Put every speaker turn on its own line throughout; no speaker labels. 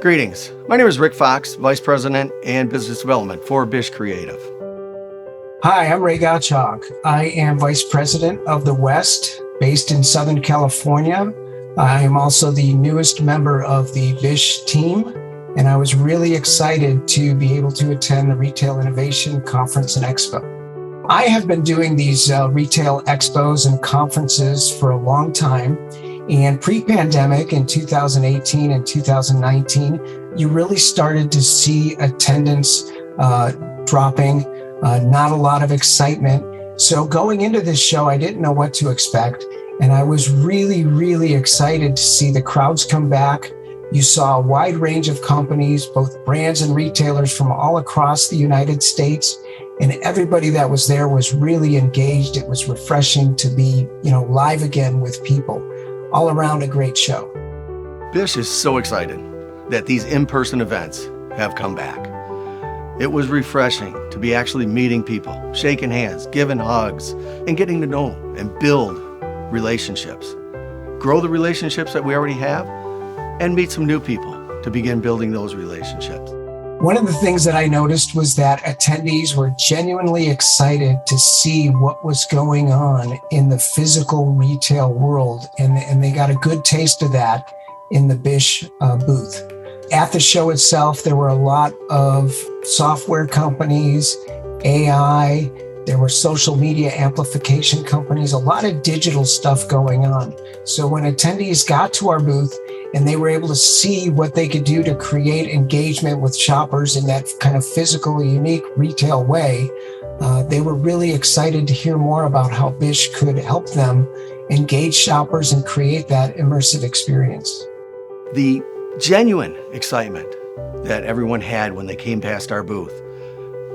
Greetings. My name is Rick Fox, Vice President and Business Development for Bish Creative.
Hi, I'm Ray Gottschalk. I am Vice President of the West, based in Southern California. I am also the newest member of the Bish team, and I was really excited to be able to attend the Retail Innovation Conference and Expo. I have been doing these retail expos and conferences for a long time, and pre-pandemic in 2018 and 2019, you really started to see attendance dropping, not a lot of excitement. So going into this show, I didn't know what to expect, and I was really excited to see the crowds come back. You saw a wide range of companies, both brands and retailers from all across the United States, and everybody that was there was really engaged. It was refreshing to be, live again with people. All around a great show.
Bish is so excited that these in-person events have come back. It was refreshing to be actually meeting people, shaking hands, giving hugs, and getting to know and build relationships. Grow the relationships that we already have and meet some new people to begin building those relationships.
One of the things that I noticed was that attendees were genuinely excited to see what was going on in the physical retail world, and they got a good taste of that in the Bish booth. At the show itself, there were a lot of software companies, AI, there were social media amplification companies, a lot of digital stuff going on. So when attendees got to our booth, and they were able to see what they could do to create engagement with shoppers in that kind of physical, unique retail way. They were really excited to hear more about how Bish could help them engage shoppers and create that immersive experience.
The genuine excitement that everyone had when they came past our booth,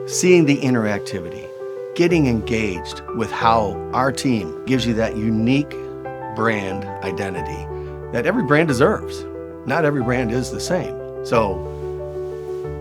seeing the interactivity, getting engaged with how our team gives you that unique brand identity that every brand deserves. Not every brand is the same. So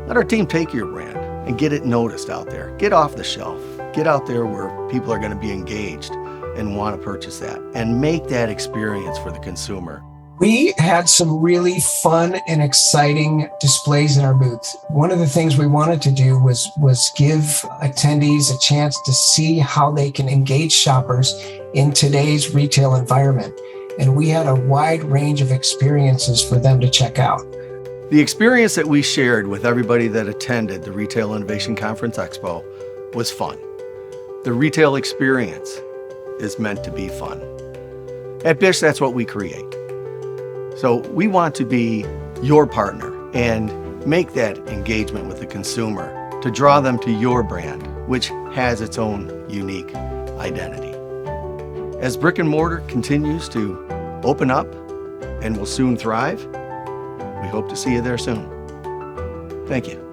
let our team take your brand and get it noticed out there. Get off the shelf. Get out there where people are going to be engaged and want to purchase that and make that experience for the consumer.
We had some really fun and exciting displays in our booth. One of the things we wanted to do was give attendees a chance to see how they can engage shoppers in today's retail environment. And we had a wide range of experiences for them to check out.
The experience that we shared with everybody that attended the Retail Innovation Conference Expo was fun. The retail experience is meant to be fun. At Bish, that's what we create. So we want to be your partner and make that engagement with the consumer to draw them to your brand, which has its own unique identity. As brick and mortar continues to open up and will soon thrive, we hope to see you there soon. Thank you.